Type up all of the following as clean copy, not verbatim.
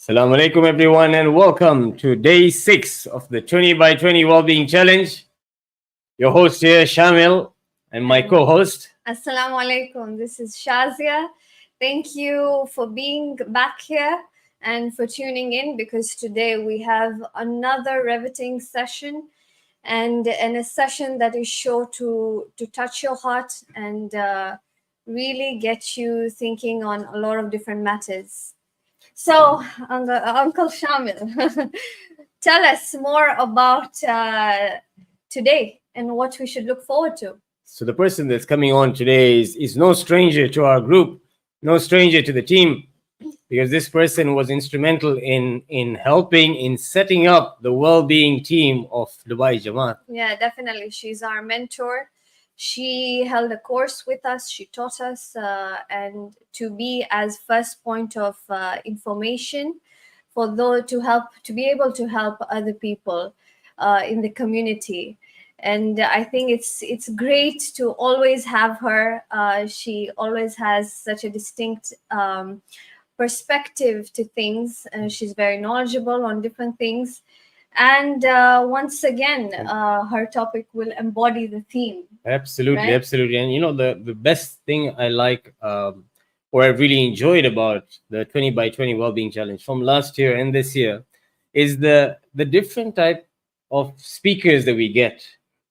Assalamu alaikum, everyone, and welcome to day 6 of the 20 by 20 Wellbeing Challenge. Your host here, Shamil, and my And co host. Assalamu alaikum. This is Shazia. Thank you for being back here and for tuning in because today we have another riveting session and a session that is sure to touch your heart and really get you thinking on a lot of different matters. So, Uncle Shamil, tell us more about today and what we should look forward to. So, the person that's coming on today is no stranger to our group, no stranger to the team, because this person was instrumental in helping in setting up the well-being team of Dubai Jamaat. Yeah, definitely. She's our mentor. She held a course with us. She taught us, and to be as first point of information for those to be able to help other people in the community. And I think it's great to always have her. She always has such a distinct perspective to things. She's very knowledgeable on different things. And once again, her topic will embody the theme. Absolutely, Right? absolutely. And the best thing I like, or I really enjoyed about the 20 by 20 Wellbeing Challenge from last year and this year is the different type of speakers that we get,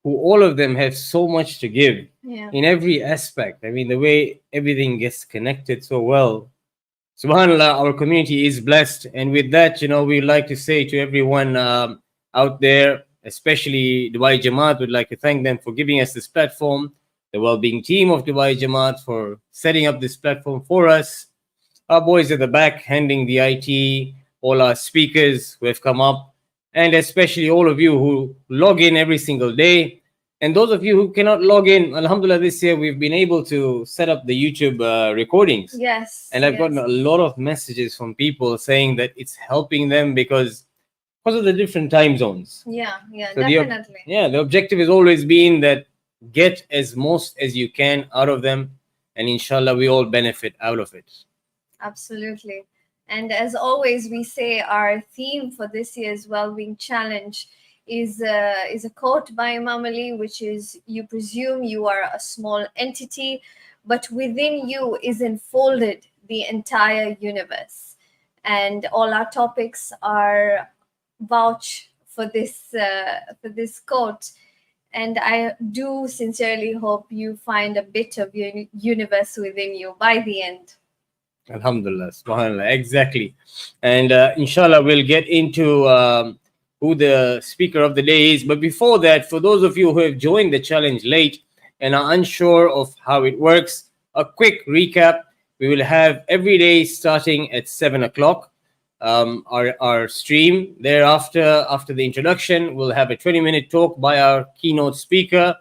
who all of them have so much to give Yeah. in every aspect. I mean, the way everything gets connected so well. Subhanallah, our community is blessed. And with that, we'd like to say to everyone out there, especially Dubai Jamaat, would like to thank them for giving us this platform, the well-being team of Dubai Jamaat for setting up this platform for us, our boys at the back handling the IT, all our speakers who have come up, and especially all of you who log in every single day. And those of you who cannot log in, Alhamdulillah, this year we've been able to set up the YouTube recordings. Yes. And I've yes. gotten a lot of messages from people saying that it's helping them because of the different time zones. Yeah, yeah, So definitely. the objective has always been that get as most as you can out of them, and inshallah we all benefit out of it. Absolutely. And as always, we say our theme for this year's Wellbeing Challenge is a quote by Imam Ali, which is, "You presume you are a small entity, but within you is enfolded the entire universe." And all our topics are vouch for this quote. And I do sincerely hope you find a bit of your universe within you by the end. Alhamdulillah, subhanallah, exactly. And inshallah, we'll get into who the speaker of the day is. But before that, for those of you who have joined the challenge late and are unsure of how it works, a quick recap. We will have every day starting at 7 o'clock. Our stream. Thereafter, after the introduction, we'll have a 20-minute talk by our keynote speaker.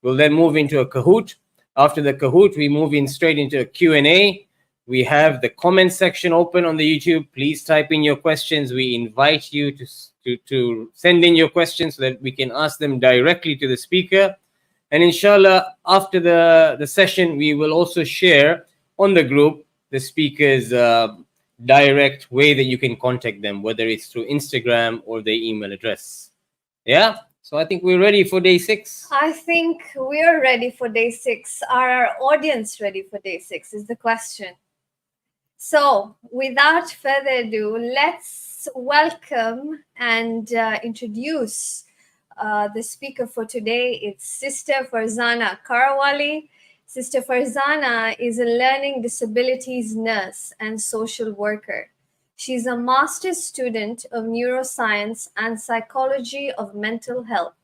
We'll then move into a Kahoot. After the Kahoot, we move in straight into a Q&A. We have the comment section open on the YouTube. Please type in your questions. We invite you to send in your questions so that we can ask them directly to the speaker. And inshallah, after the session, we will also share on the group the speaker's direct way that you can contact them, whether it's through Instagram or their email address. Yeah? So I think we're ready for day 6. I think we're ready for day 6. Are our audience ready for day 6 is the question. So without further ado, let's welcome and introduce the speaker for today. It's Sister Farzana Karawalli. Sister Farzana is a learning disabilities nurse and social worker. She's a master's student of neuroscience and psychology of mental health.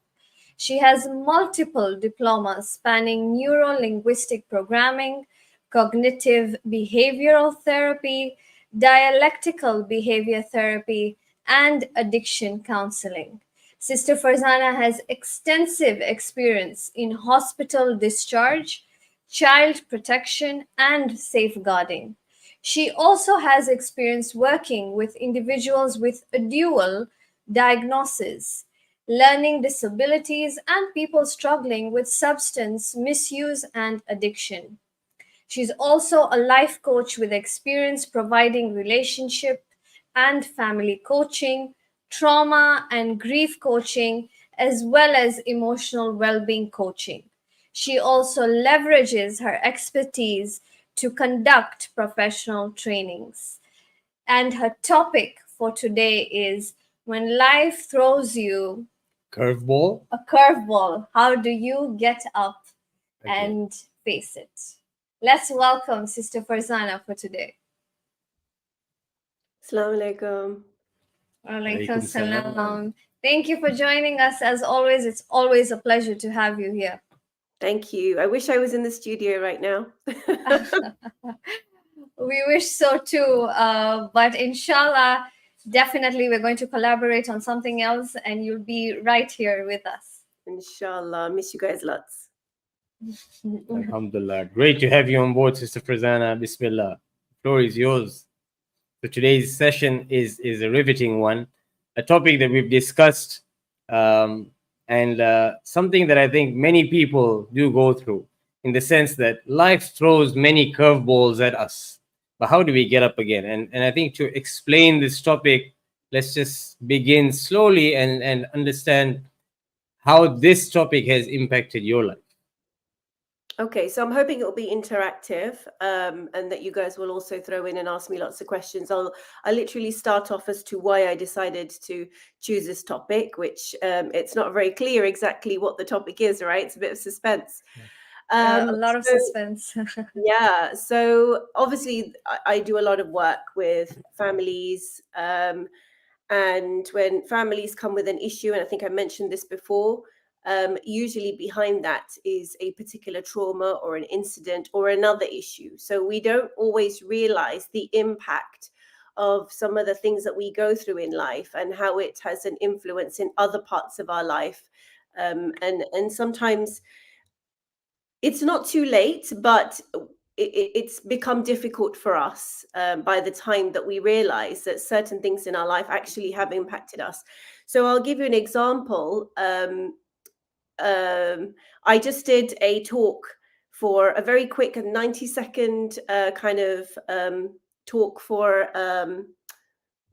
She has multiple diplomas spanning neuro-linguistic programming, cognitive behavioral therapy, dialectical behavior therapy, and addiction counseling. Sister Farzana has extensive experience in hospital discharge, child protection, and safeguarding. She also has experience working with individuals with a dual diagnosis, learning disabilities, and people struggling with substance misuse and addiction. She's also a life coach with experience providing relationship, and family coaching, trauma and grief coaching, as well as emotional well being coaching. She also leverages her expertise to conduct professional trainings. And her topic for today is when life throws you Curveball. a curveball, how do you get up Okay. and face it? Let's welcome Sister Farzana for today. Assalamu alaikum. Alaikum Alaikum salam. salam. Thank you for joining us. As always, it's always a pleasure to have you here. Thank you. I wish I was in the studio right now. We wish so too, but inshallah, definitely we're going to collaborate on something else and you'll be right here with us. Inshallah. Miss you guys lots. Alhamdulillah. Great to have you on board, Sister Farzana. Bismillah. The floor is yours. So today's session is a riveting one, a topic that we've discussed, and something that I think many people do go through, in the sense that life throws many curveballs at us. But how do we get up again? And I think to explain this topic, let's just begin slowly and understand how this topic has impacted your life. Okay, so I'm hoping it'll be interactive, and that you guys will also throw in and ask me lots of questions. I'll literally start off as to why I decided to choose this topic, which it's not very clear exactly what the topic is, right? It's a bit of suspense. A lot of suspense. Yeah, so obviously I do a lot of work with families, and when families come with an issue, and I think I mentioned this before, usually behind that is a particular trauma or an incident or another issue. So we don't always realize the impact of some of the things that we go through in life and how it has an influence in other parts of our life. And sometimes it's not too late, but it's become difficult for us by the time that we realize that certain things in our life actually have impacted us. So I'll give you an example. I just did a talk for a very quick 90-second kind of talk for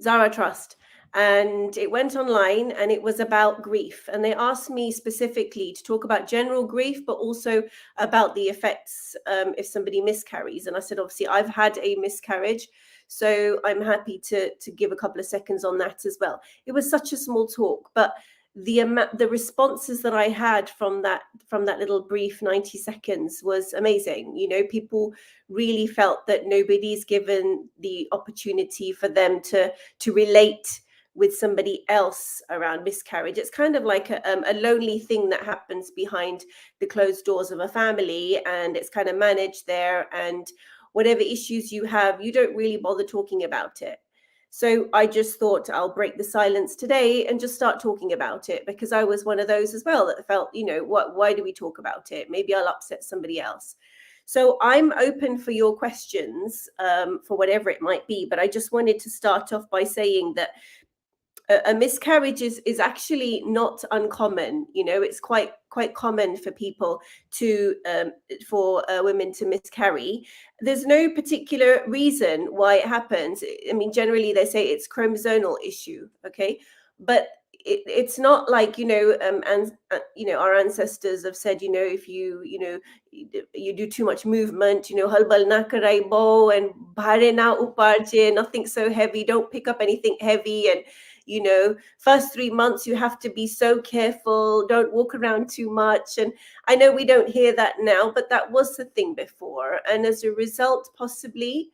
Zara Trust. And it went online and it was about grief. And they asked me specifically to talk about general grief, but also about the effects if somebody miscarries. And I said, obviously, I've had a miscarriage. So I'm happy to give a couple of seconds on that as well. It was such a small talk, but the responses that I had from that little brief 90 seconds was amazing. You know, people really felt that nobody's given the opportunity for them to relate with somebody else around miscarriage. It's kind of like a lonely thing that happens behind the closed doors of a family, and it's kind of managed there, and whatever issues you have, you don't really bother talking about it. So I just thought I'll break the silence today and just start talking about it, because I was one of those as well that felt, you know, why do we talk about it? Maybe I'll upset somebody else. So I'm open for your questions for whatever it might be, but I just wanted to start off by saying that a miscarriage is actually not uncommon. You know, it's quite common for people to for women to miscarry. There's no particular reason why it happens. I mean, generally they say it's chromosomal issue, okay, but it's not like, you know, and you know, our ancestors have said, you know, if you do too much movement, you know, halbal na karai bo and bhare na uparche, nothing so heavy, don't pick up anything heavy, and you know, first 3 months you have to be so careful, don't walk around too much. And I know we don't hear that now, but that was the thing before. And as a result, possibly,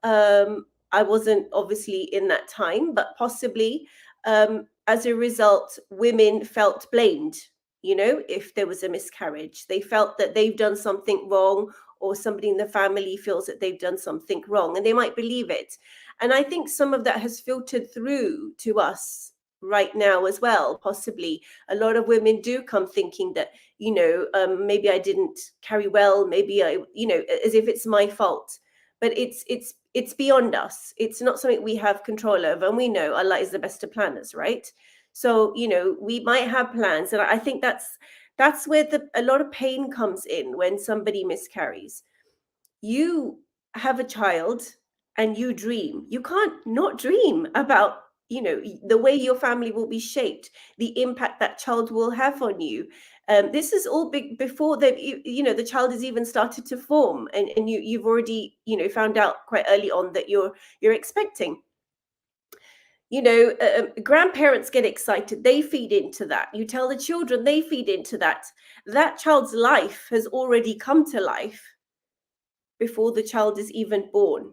I wasn't obviously in that time, but possibly as a result, women felt blamed. You know, if there was a miscarriage, they felt that they've done something wrong, or somebody in the family feels that they've done something wrong, and they might believe it. And I think some of that has filtered through to us right now as well. Possibly a lot of women do come thinking that, you know, maybe I didn't carry well, maybe I, you know, as if it's my fault. But it's beyond us. It's not something we have control over, and we know Allah is the best of planners, right? So, you know, we might have plans, and I think that's where a lot of pain comes in when somebody miscarries. You have a child, and you dream, you can't not dream about, the way your family will be shaped, the impact that child will have on you. This is all big before the child has even started to form, and you've already, found out quite early on that you're expecting. Grandparents get excited, they feed into that. You tell the children, they feed into that. That child's life has already come to life before the child is even born.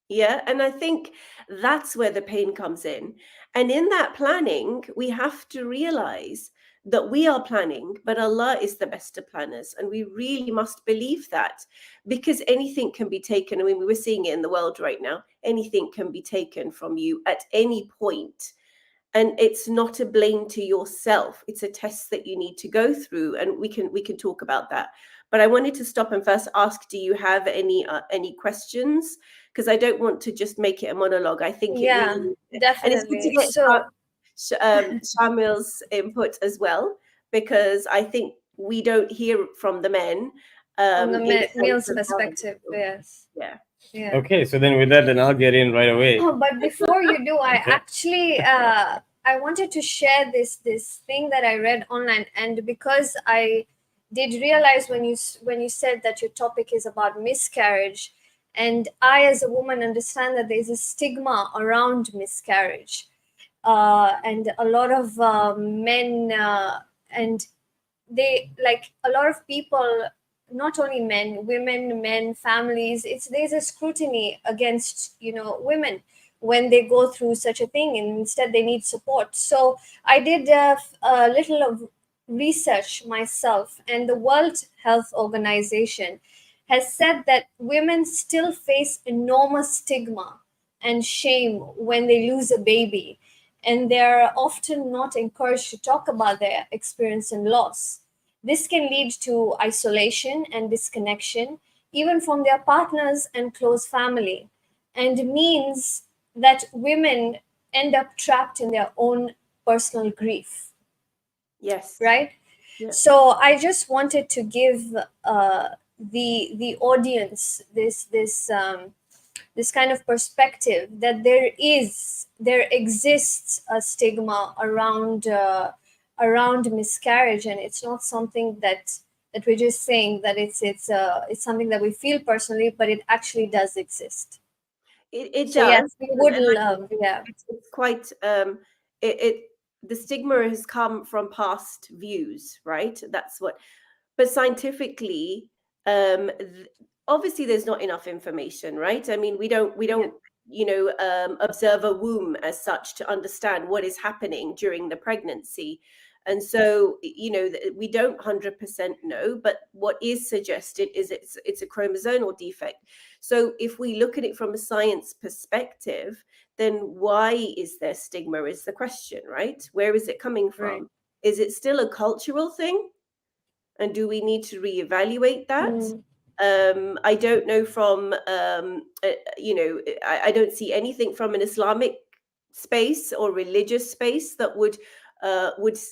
Yeah. And I think that's where the pain comes in. And in that planning, we have to realize that we are planning, but Allah is the best of planners. And we really must believe that, because anything can be taken. I mean, we're seeing it in the world right now. Anything can be taken from you at any point. And it's not a blame to yourself. It's a test that you need to go through. And we can talk about that. But I wanted to stop and first ask, do you have any questions? Because I don't want to just make it a monologue. I think Yeah, it really, definitely. and it's good to get Shamil's input as well, because I think we don't hear from the men. From the in male's terms of how they perspective, feel. yes. Yeah. Yeah. Okay, so then with that, then I'll get in right away. Oh, but before you do, I Okay. actually I wanted to share this thing that I read online, and because I did realize when you said that your topic is about miscarriage, and I as a woman understand that there's a stigma around miscarriage, and a lot of men and they, like, a lot of people, not only men, women, men, families, there's a scrutiny against women when they go through such a thing, and instead they need support. So I did a little of research myself, and the World Health Organization has said that women still face enormous stigma and shame when they lose a baby, and they're often not encouraged to talk about their experience and loss. This can lead to isolation and disconnection, even from their partners and close family, and means that women end up trapped in their own personal grief. Yes. Right? Yeah. So I just wanted to give the audience this kind of perspective that there exists a stigma around miscarriage, and it's not something that we're just saying that it's something that we feel personally, but it actually does exist. It So does. yes, we would And love, yeah. it's quite the stigma has come from past views, right? That's what. But scientifically, obviously there's not enough information, right? I mean, we don't observe a womb as such to understand what is happening during the pregnancy. And so, we don't 100% know, but what is suggested is it's a chromosomal defect. So if we look at it from a science perspective, then why is there stigma is the question, right? Where is it coming from? Right. Is it still a cultural thing? And do we need to reevaluate that? I don't know from, I don't see anything from an Islamic space or religious space that would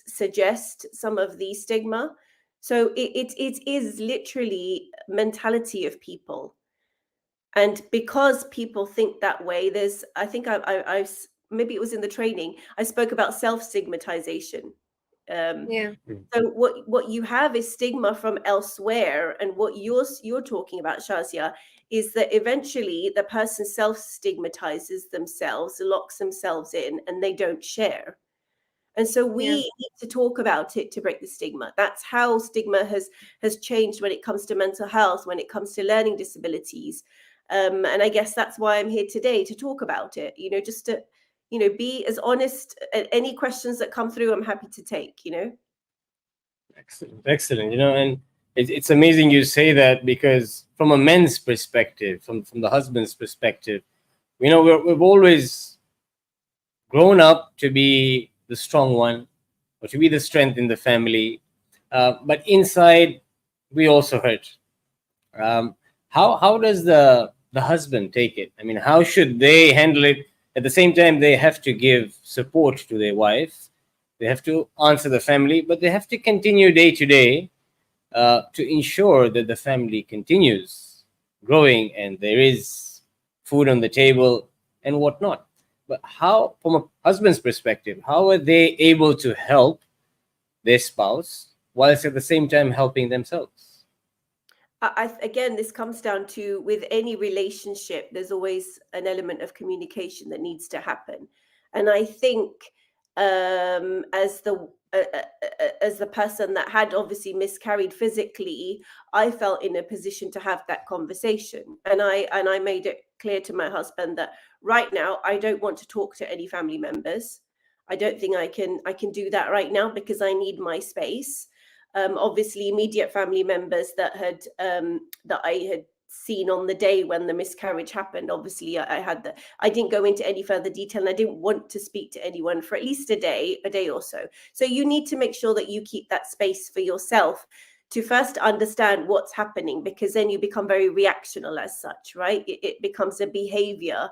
suggest some of the stigma. So it is literally mentality of people. And because people think that way, I think I maybe it was in the training, I spoke about self-stigmatization. Yeah. So what you have is stigma from elsewhere, and what you're talking about, Shazia, is that eventually the person self-stigmatizes themselves, locks themselves in, and they don't share. And so we need to talk about it to break the stigma. That's how stigma has changed when it comes to mental health, when it comes to learning disabilities. And I guess that's why I'm here today, to talk about it, just to be as honest. Any questions that come through, I'm happy to take. Excellent. And it's amazing you say that, because from a men's perspective, from the husband's perspective, we've always grown up to be the strong one, or to be the strength in the family, but inside we also hurt. How does the husband take it? I mean, how should they handle it? At the same time, they have to give support to their wife, they have to answer the family, but they have to continue day to day to ensure that the family continues growing and there is food on the table and whatnot. But how, from a husband's perspective, how are they able to help their spouse whilst at the same time helping themselves? Again, this comes down to, with any relationship, there's always an element of communication that needs to happen. And I think as the person that had obviously miscarried physically, I felt in a position to have that conversation, and I made it clear to my husband that right now I don't want to talk to any family members. I don't think I can do that right now because I need my space. Obviously, immediate family members that I had seen on the day when the miscarriage happened. Obviously, I didn't go into any further detail, and I didn't want to speak to anyone for at least a day or so. So you need to make sure that you keep that space for yourself to first understand what's happening, because then you become very reactional as such, right? It becomes a behavior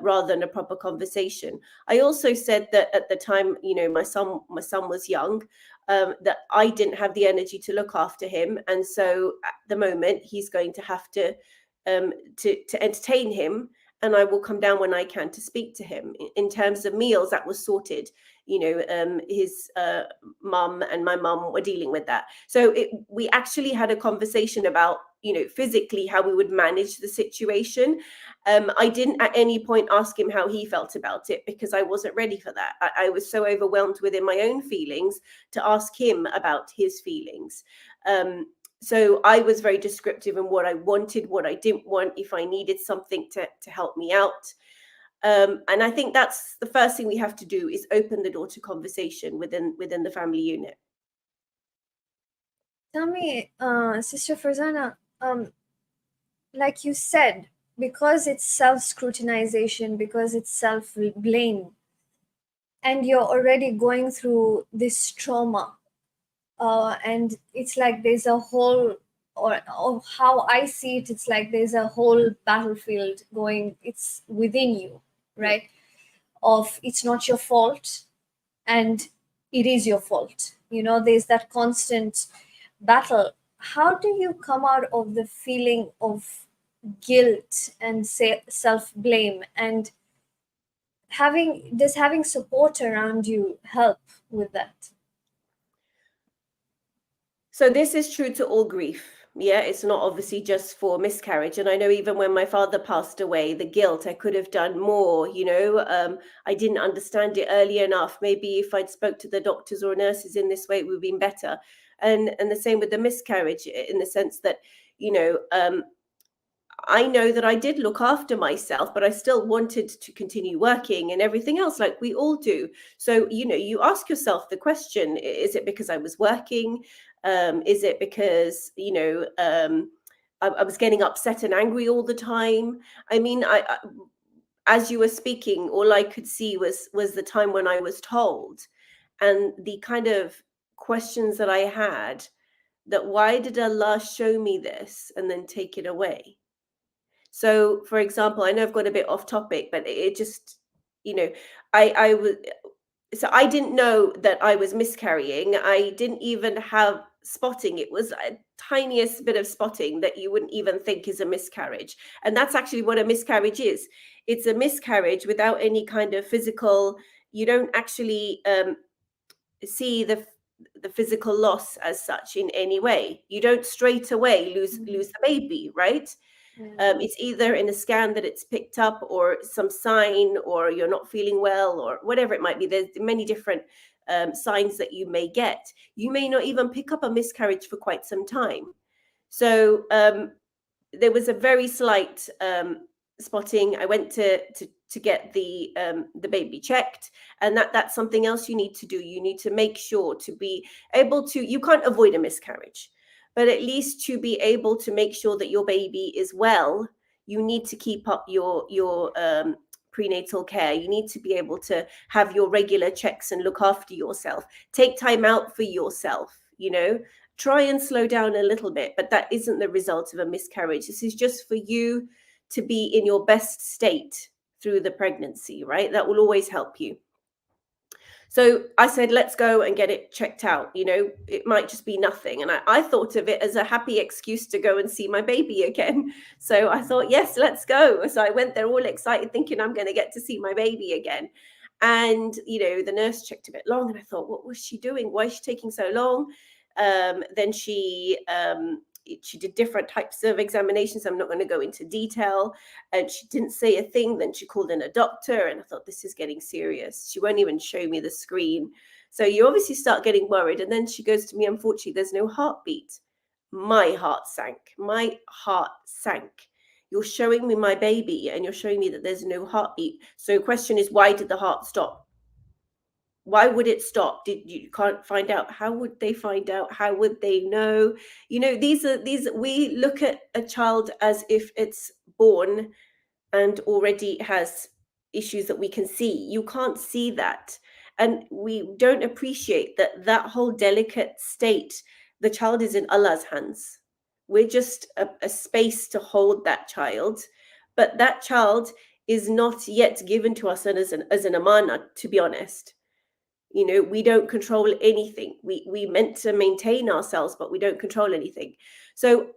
rather than a proper conversation. I also said that at the time, my son was young, that I didn't have the energy to look after him, and so at the moment he's going to have to entertain him, and I will come down when I can to speak to him. In terms of meals, that was sorted. His mum and my mum were dealing with that. So we actually had a conversation about, physically how we would manage the situation. I didn't at any point ask him how he felt about it, because I wasn't ready for that. I was so overwhelmed within my own feelings to ask him about his feelings. So I was very descriptive in what I wanted, what I didn't want, if I needed something to help me out. And I think that's the first thing we have to do, is open the door to conversation within the family unit. Tell me, Sister Farzana, like you said, because it's self-scrutinization, because it's self-blame, and you're already going through this trauma, and it's like there's a whole, or how I see it, it's like there's a whole battlefield going, it's within you, right? Of it's not your fault and it is your fault. There's that constant battle. How do you come out of the feeling of guilt and self-blame, and having support around you help with that? So this is true to all grief. Yeah, it's not obviously just for miscarriage. And I know even when my father passed away, the guilt, I could have done more, I didn't understand it early enough. Maybe if I'd spoke to the doctors or nurses in this way, it would have been better. And the same with the miscarriage, in the sense that, I know that I did look after myself, but I still wanted to continue working and everything else, like we all do. So, you ask yourself the question, is it because I was working? Is it because, I was getting upset and angry all the time? I mean, I as you were speaking, all I could see was the time when I was told, and the kind of questions that I had, that why did Allah show me this and then take it away? So, for example, I know I've got a bit off topic, but it just, I was, so I didn't know that I was miscarrying. I didn't even have spotting. It was a tiniest bit of spotting that you wouldn't even think is a miscarriage. And that's actually what a miscarriage is. It's a miscarriage without any kind of physical, you don't actually see the physical loss as such in any way. You don't straight away lose the baby, right? It's either in a scan that it's picked up, or some sign, or you're not feeling well, or whatever it might be. There's many different signs that you may get. You may not even pick up a miscarriage for quite some time. So there was a very slight spotting. I went to get the baby checked, and that's something else you need to do. You need to make sure to be able to, you can't avoid a miscarriage, but at least to be able to make sure that your baby is well, you need to keep up your prenatal care. You need to be able to have your regular checks and look after yourself. Take time out for yourself, try and slow down a little bit, but that isn't the result of a miscarriage. This is just for you to be in your best state through the pregnancy, right? That will always help you. So I said, let's go and get it checked out. You know, it might just be nothing. And I thought of it as a happy excuse to go and see my baby again. So I thought, yes, let's go. So I went there all excited, thinking I'm going to get to see my baby again. And, you know, the nurse checked a bit long, and I thought, what was she doing? Why is she taking so long? Then she did different types of examinations. I'm not going to go into detail. And she didn't say a thing. Then she called in a doctor, and I thought, this is getting serious. She won't even show me the screen. So you obviously start getting worried. And then she goes to me, unfortunately, there's no heartbeat. My heart sank. My heart sank. You're showing me my baby and you're showing me that there's no heartbeat. So the question is, why did the heart stop? Why would it stop? You can't find out? How would they find out? How would they know? You know, these we look at a child as if it's born and already has issues that we can see. You can't see that. And we don't appreciate that whole delicate state. The child is in Allah's hands. We're just a space to hold that child. But that child is not yet given to us as an amana, to be honest. You know, we don't control anything. We meant to maintain ourselves, but we don't control anything. So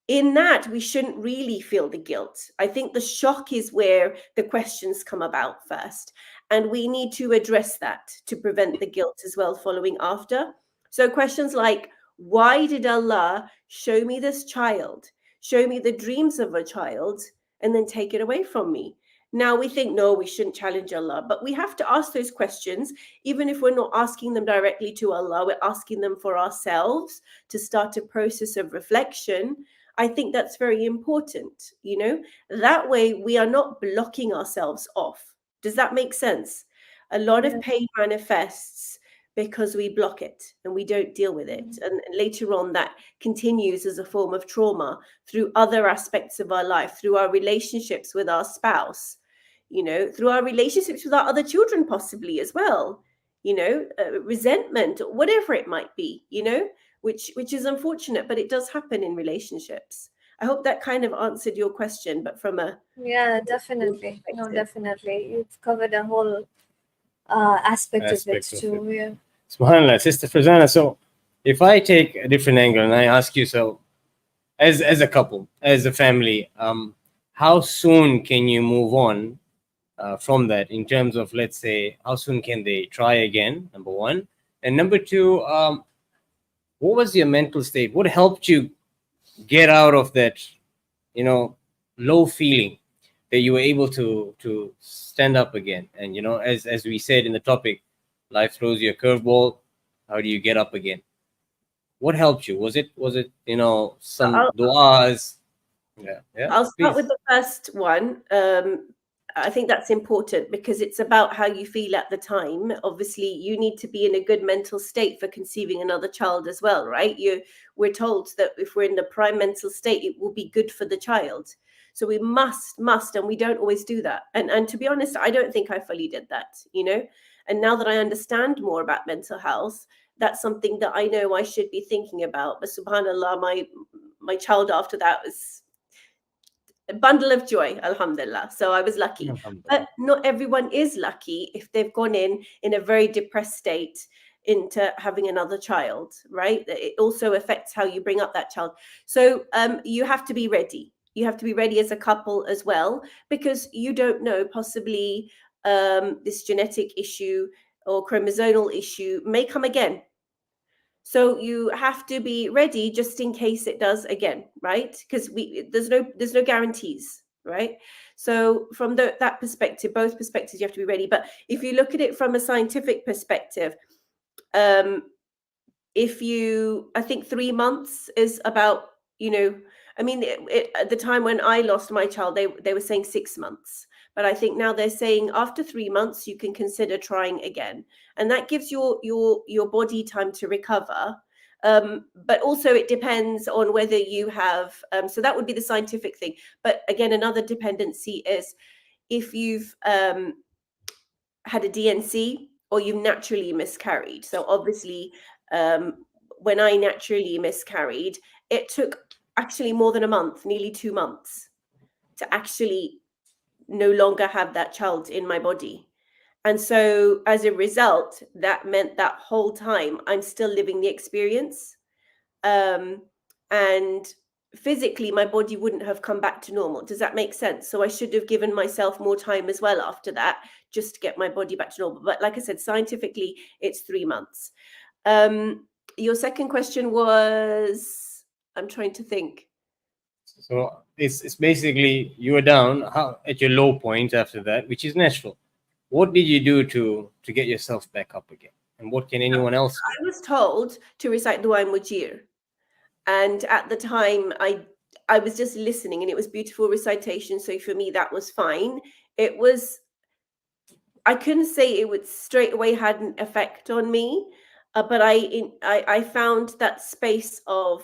in that, we shouldn't really feel the guilt. I think the shock is where the questions come about first. And we need to address that to prevent the guilt as well following after. So questions like, why did Allah show me this child, show me the dreams of a child, and then take it away from me? Now we think, no, we shouldn't challenge Allah, but we have to ask those questions, even if we're not asking them directly to Allah, we're asking them for ourselves to start a process of reflection. I think that's very important, you know, that way we are not blocking ourselves off. Does that make sense? A lot of pain manifests because we block it and we don't deal with it. And later on, that continues as a form of trauma through other aspects of our life, through our relationships with our spouse, you know, through our relationships with our other children, possibly as well, you know, resentment, whatever it might be, you know, which is unfortunate, but it does happen in relationships. I hope that kind of answered your question, but from a definitely. No, definitely. You've covered a whole aspect of it too. Yeah. SubhanAllah, Sister Farzana. So if I take a different angle and I ask you, so as a couple, as a family, how soon can you move on from that in terms of, let's say, how soon can they try again, number one? And number two, what was your mental state? What helped you get out of that, you know, low feeling that you were able to stand up again? And, you know, as we said in the topic, life throws you a curveball. How do you get up again? What helped you? Was it you know, some du'as? Yeah. I'll start with the first one. I think that's important because it's about how you feel at the time. Obviously, you need to be in a good mental state for conceiving another child as well, right? We're told that if we're in the prime mental state, it will be good for the child. So we must, and we don't always do that. And to be honest, I don't think I fully did that, you know? And now that I understand more about mental health, that's something that I know I should be thinking about. But subhanAllah, my child after that was a bundle of joy, alhamdulillah. So I was lucky. But not everyone is lucky if they've gone in a very depressed state into having another child, right? It also affects how you bring up that child. So you have to be ready. You have to be ready as a couple as well, because you don't know, possibly this genetic issue or chromosomal issue may come again. So you have to be ready just in case it does again, right? Because there's no guarantees, right? So from that perspective, both perspectives, you have to be ready. But if you look at it from a scientific perspective, I think 3 months is about, you know, I mean, at the time when I lost my child, they were saying 6 months. But I think now they're saying after 3 months, you can consider trying again. And that gives your body time to recover. But also it depends on whether you have, so that would be the scientific thing. But again, another dependency is if you've had a DNC or you've naturally miscarried. So obviously, when I naturally miscarried, it took actually more than a month, nearly 2 months, to actually no longer have that child in my body. And so as a result, that meant that whole time I'm still living the experience. And physically, my body wouldn't have come back to normal. Does that make sense? So I should have given myself more time as well after that, just to get my body back to normal. But like I said, scientifically, it's 3 months. Your second question was, I'm trying to think. So it's basically you were down at your low point after that, which is natural. What did you do to get yourself back up again? And what can anyone else do? I was told to recite Dua Mujir. And at the time, I was just listening, and it was beautiful recitation. So for me, that was fine. I couldn't say it would straight away had an effect on me, but I found that space of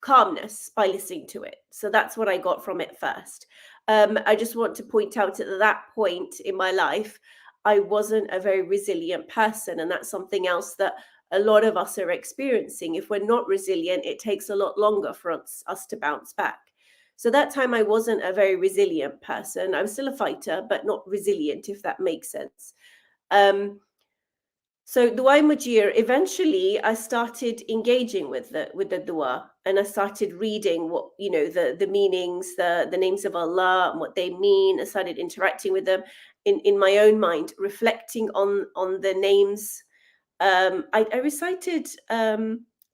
calmness by listening to it. So that's what I got from it first. I just want to point out at that point in my life, I wasn't a very resilient person, and that's something else that a lot of us are experiencing. If we're not resilient, it takes a lot longer for us to bounce back. So that time I wasn't a very resilient person. I was still a fighter, but not resilient, if that makes sense. So Dua Mujir, eventually I started engaging with the dua, and I started reading what, the meanings, the names of Allah and what they mean. I started interacting with them in my own mind, reflecting on the names. I recited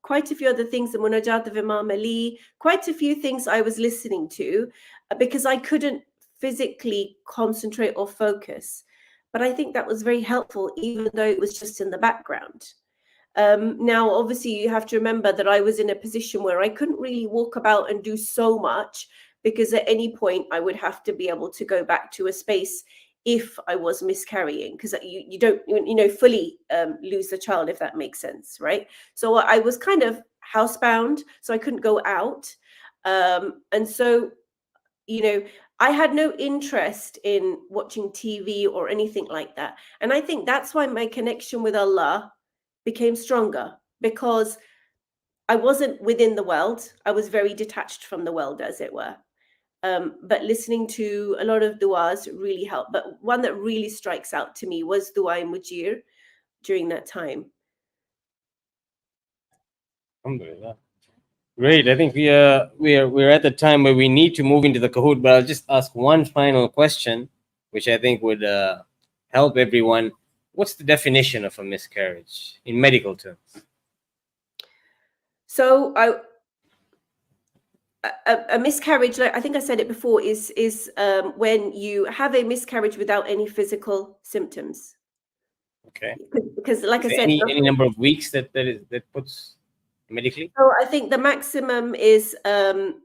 quite a few other things, the Munajat of Imam Ali, quite a few things I was listening to because I couldn't physically concentrate or focus. But I think that was very helpful, even though it was just in the background. Now, obviously, you have to remember that I was in a position where I couldn't really walk about and do so much, because at any point I would have to be able to go back to a space if I was miscarrying, because you don't fully lose the child, if that makes sense, right? So I was kind of housebound, so I couldn't go out, and so I had no interest in watching TV or anything like that. And I think that's why my connection with Allah became stronger, because I wasn't within the world. I was very detached from the world, as it were. But listening to a lot of du'as really helped. But one that really strikes out to me was Dua Mujir during that time. Alhamdulillah. Great. I think we're at the time where we need to move into the Kahoot, but I'll just ask one final question, which I think would help everyone. What's the definition of a miscarriage in medical terms? So a miscarriage, like I think I said it before, is when you have a miscarriage without any physical symptoms. Okay. Because, like I said, any number of weeks that puts medically. So I think the maximum is I'm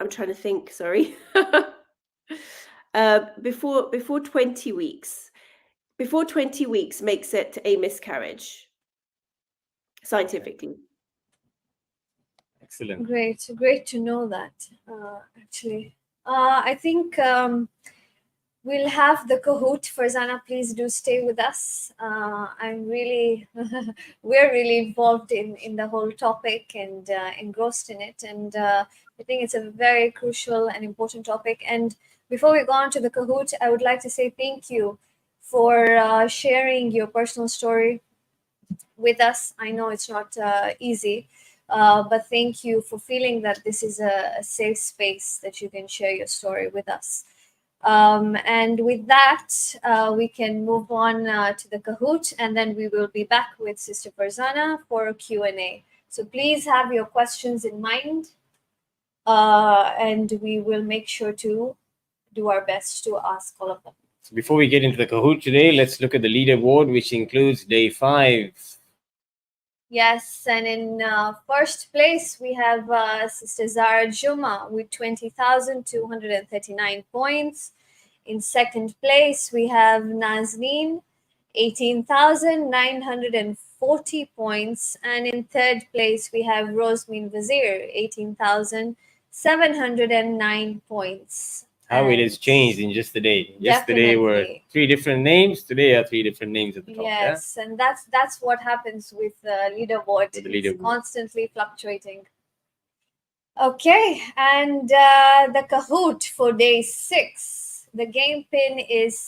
trying to think. Sorry, before 20 weeks. Before 20 weeks makes it a miscarriage scientifically. Excellent. Great to know that. Actually, I think we'll have the Kahoot. Farzana, please do stay with us. I'm really, we're really involved in the whole topic and engrossed in it. And I think it's a very crucial and important topic. And before we go on to the Kahoot, I would like to say thank you for sharing your personal story with us. I know it's not easy, but thank you for feeling that this is a safe space that you can share your story with us. And with that, we can move on to the Kahoot, and then we will be back with Sister Farzana for a Q&A. So please have your questions in mind, and we will make sure to do our best to ask all of them. So before we get into the Kahoot today, let's look at the leaderboard, which includes day 5. Yes, and in first place, we have Sister Zara Juma with 20,239 points. In second place, we have Nazneen, 18,940 points. And in third place, we have Rosmin Vazir, 18,709 points. How it has changed in just a day. Yesterday were 3 different names. Today are 3 different names at the top. Yes, yeah? And that's what happens with the leaderboard. It's constantly fluctuating. Okay, and the Kahoot for day 6 The game pin is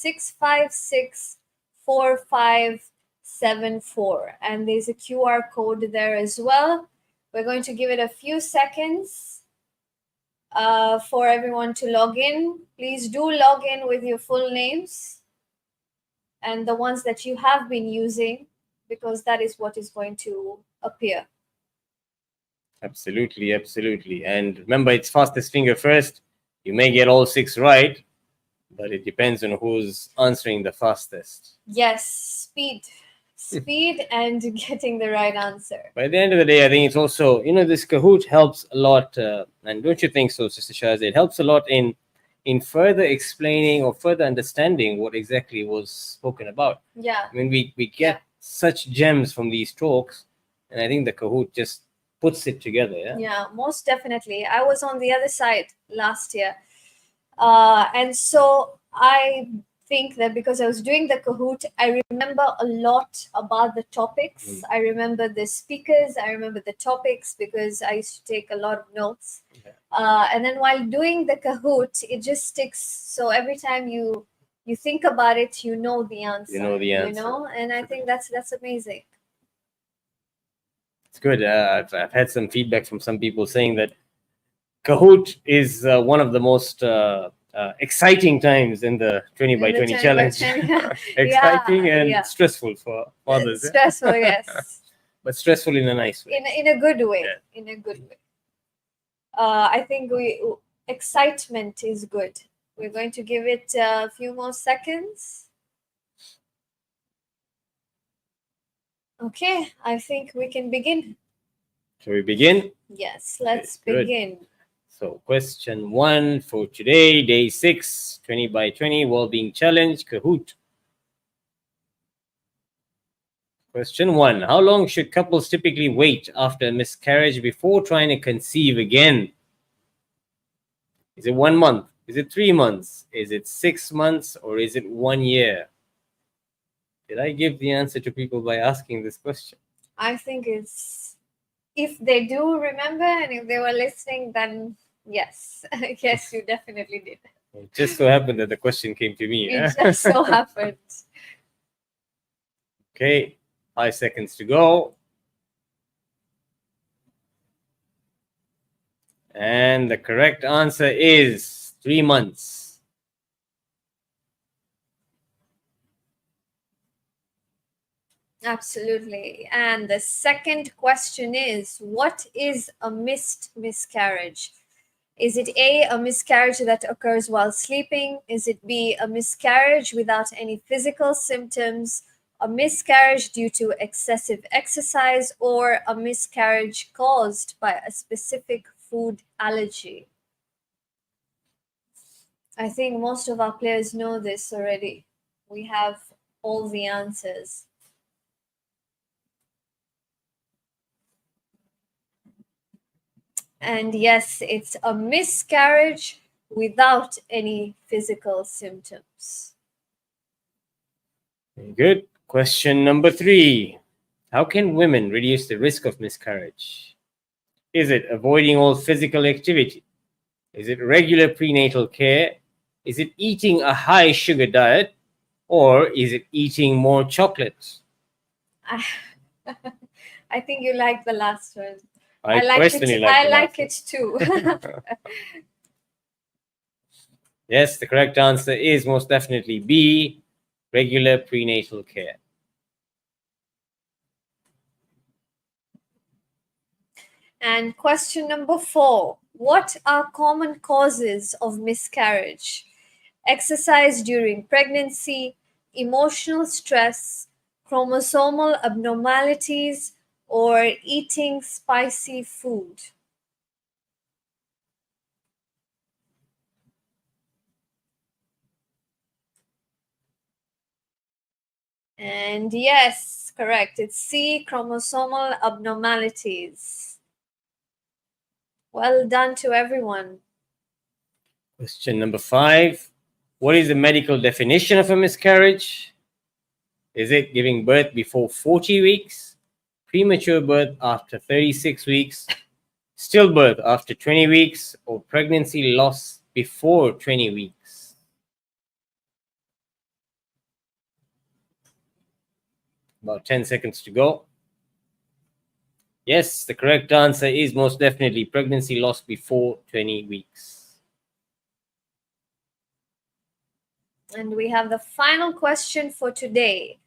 6564574, and there's a QR code there as well. We're going to give it a few seconds for everyone to log in. Please do log in with your full names and the ones that you have been using, because that is what is going to appear. Absolutely, absolutely. And remember, it's fastest finger first. You may get all 6 right, but it depends on who's answering the fastest. Yes, speed and getting the right answer. By the end of the day, I think it's also, this Kahoot helps a lot. And don't you think so, Sister Shaz? It helps a lot in further explaining or further understanding what exactly was spoken about. Yeah. I mean, we get such gems from these talks, and I think the Kahoot just puts it together. Yeah, most definitely. I was on the other side last year, and so I think that because I was doing the Kahoot, I remember a lot about the topics. I remember the speakers, I remember the topics, because I used to take a lot of notes. And then while doing the Kahoot, it just sticks. So every time you think about it, you know the answer. And I think that's amazing. It's good. I've had some feedback from some people saying that Kahoot is one of the most exciting times in the 20 by 20 challenge. Exciting and stressful for others. Stressful, yes. But stressful in a nice way. In a good way. Yeah. In a good way. I think excitement is good. We're going to give it a few more seconds. Okay, I think we can begin. Shall we begin? Yes, let's begin. So question 1 for today, day 6, 20 by 20 Wellbeing Challenge, Kahoot. Question 1. How long should couples typically wait after a miscarriage before trying to conceive again? Is it 1 month? Is it 3 months? Is it 6 months? Or is it 1 year? Did I give the answer to people by asking this question? I think it's, if they do remember and if they were listening, then yes. Yes, you definitely did. It just so happened that the question came to me. It just so happened. Okay, 5 seconds to go. And the correct answer is 3 months. Absolutely. And the second question is, what is a missed miscarriage? Is it A, miscarriage that occurs while sleeping? Is it B, a miscarriage without any physical symptoms? A miscarriage due to excessive exercise? Or a miscarriage caused by a specific food allergy? I think most of our players know this already. We have all the answers. And yes, it's a miscarriage without any physical symptoms. Very good. Question number 3. How can women reduce the risk of miscarriage? Is it avoiding all physical activity? Is it regular prenatal care? Is it eating a high sugar diet? Or is it eating more chocolate? I think you like the last one. I like it too. Yes, the correct answer is most definitely B, regular prenatal care. And question number 4. What are common causes of miscarriage? Exercise during pregnancy, emotional stress, chromosomal abnormalities, or eating spicy food? And yes, correct. It's C, chromosomal abnormalities. Well done to everyone. Question number 5. What is the medical definition of a miscarriage? Is it giving birth before 40 weeks? Premature birth after 36 weeks, stillbirth after 20 weeks, or pregnancy loss before 20 weeks? About 10 seconds to go. Yes, the correct answer is most definitely pregnancy loss before 20 weeks. And we have the final question for today.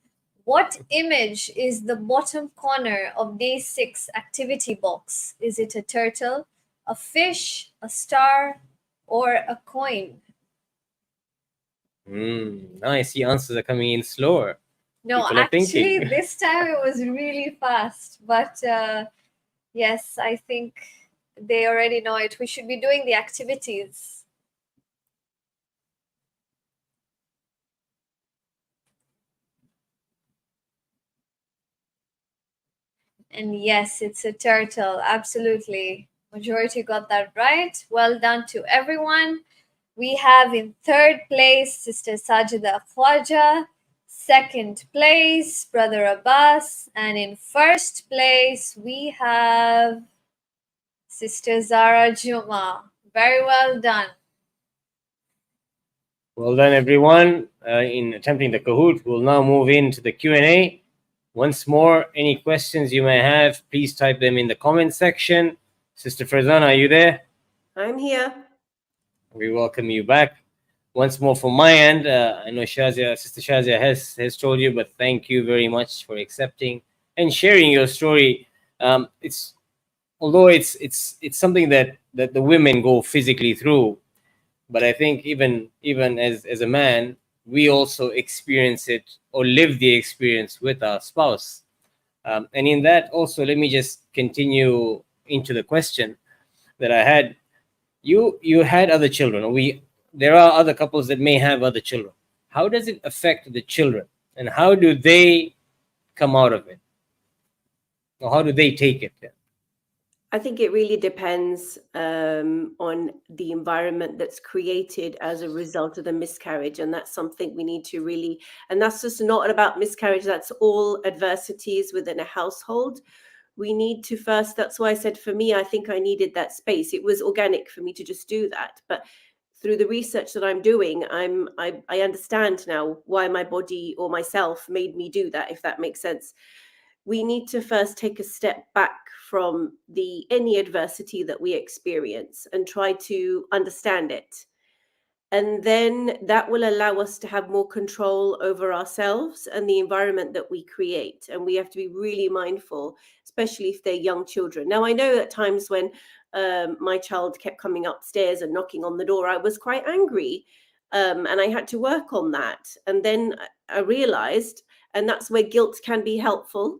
What image is the bottom corner of day 6 activity box? Is it a turtle, a fish, a star, or a coin? Nice. The answers are coming in slower. No, People are actually, thinking. this time it was really fast. But yes, I think they already know it. We should be doing the activities. And yes, it's a turtle. Absolutely. Majority got that right. Well done to everyone. We have in third place Sister Sajida Khwaja, second place Brother Abbas, and in first place we have Sister Zara Juma. Very well done. Well done, everyone. In attempting the Kahoot, we'll now move into the Q&A. Once more, any questions you may have, please type them in the comment section. Sister Farzana, are you there? I'm here. We welcome you back. Once more from my end, I know Shazia, Sister Shazia has told you, but thank you very much for accepting and sharing your story. Although it's something that the women go physically through, but I think even as a man, we also experience it or live the experience with our spouse. And in that also, let me just continue into the question that I had. You had other children. There are other couples that may have other children. How does it affect the children, and how do they come out of it, or how do they take it? I think it really depends on the environment that's created as a result of the miscarriage. And that's something we need to really, and that's just not about miscarriage, that's all adversities within a household. We need to first, that's why I said for me, I think I needed that space. It was organic for me to just do that. But through the research that I'm doing, I understand now why my body or myself made me do that, if that makes sense. We need to first take a step back from any adversity that we experience and try to understand it. And then that will allow us to have more control over ourselves and the environment that we create. And we have to be really mindful, especially if they're young children. Now, I know at times when my child kept coming upstairs and knocking on the door, I was quite angry. And I had to work on that. And then I realized, and that's where guilt can be helpful.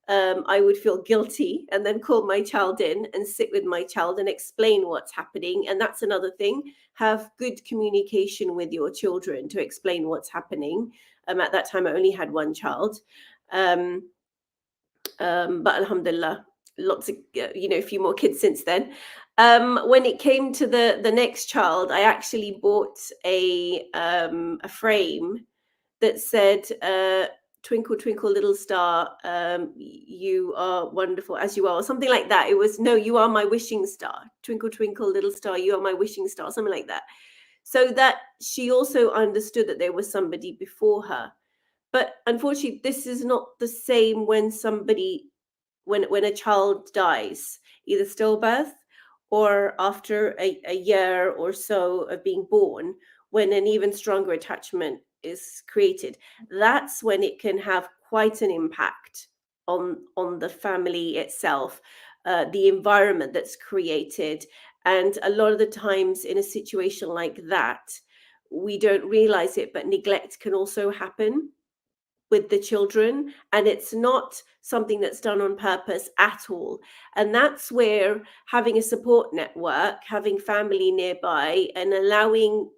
I would feel guilty and then call my child in and sit with my child and explain what's happening. And that's another thing. Have good communication with your children to explain what's happening. At that time, I only had one child. But alhamdulillah, lots of, a few more kids since then. When it came to the next child, I actually bought a frame that said, twinkle, twinkle, little star, you are wonderful as you are, or something like that. It was, no, you are my wishing star. Twinkle, twinkle, little star, you are my wishing star, something like that. So that she also understood that there was somebody before her. But unfortunately, this is not the same when when a child dies, either stillbirth or after a year or so of being born, when an even stronger attachment is created. That's when it can have quite an impact on the family itself, the environment that's created. And a lot of the times in a situation like that, we don't realize it, but neglect can also happen with the children, and it's not something that's done on purpose at all. And that's where having a support network, having family nearby, and allowing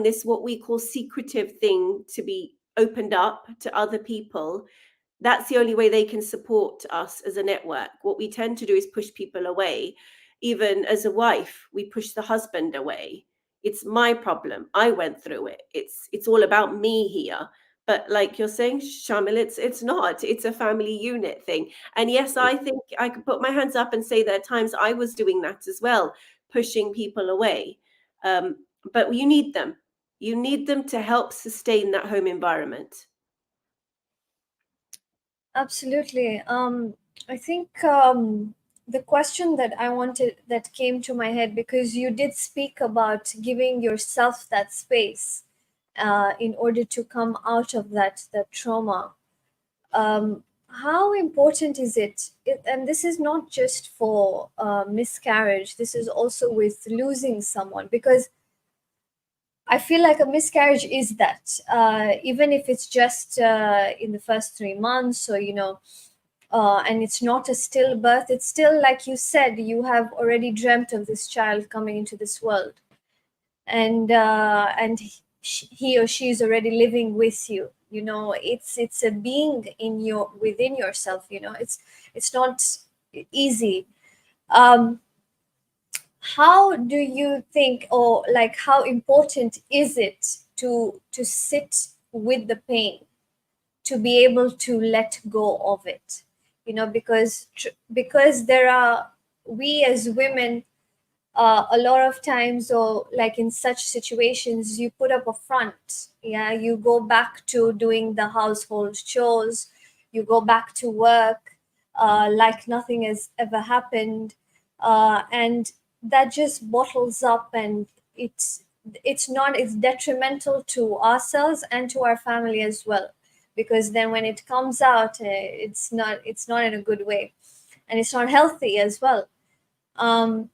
this what we call secretive thing to be opened up to other people, that's the only way they can support us as a network. What we tend to do is push people away. Even as a wife, we push the husband away. It's my problem, I went through it, it's all about me here. But like you're saying, Shamil, it's not. It's a family unit thing. And yes, I think I could put my hands up and say that at times I was doing that as well, pushing people away. But you need them. You need them to help sustain that home environment. Absolutely. I think the question that came to my head, because you did speak about giving yourself that space in order to come out of that trauma. How important is it? And this is not just for miscarriage. This is also with losing someone, because I feel like a miscarriage is that, even if it's just in the first 3 months, or and it's not a stillbirth, it's still, like you said, you have already dreamt of this child coming into this world, and he or she is already living with you. It's a being within yourself. It's not easy. um how do you think, or like, how important is it to sit with the pain, to be able to let go of it? Because there are, we as women, a lot of times, or like in such situations, you put up a front. Yeah, you go back to doing the household chores, you go back to work, like nothing has ever happened, and that just bottles up, and it's detrimental to ourselves and to our family as well, because then when it comes out, it's not in a good way, and it's not healthy as well. um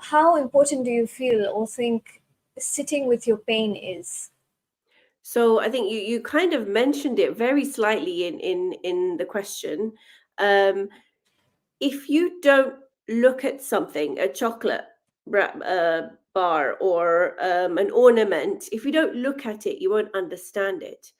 how important do you feel or think sitting with your pain is? So I think you kind of mentioned it very slightly in the question. Um, if you don't look at something, a chocolate bar, or an ornament, if you don't look at it, you won't understand it.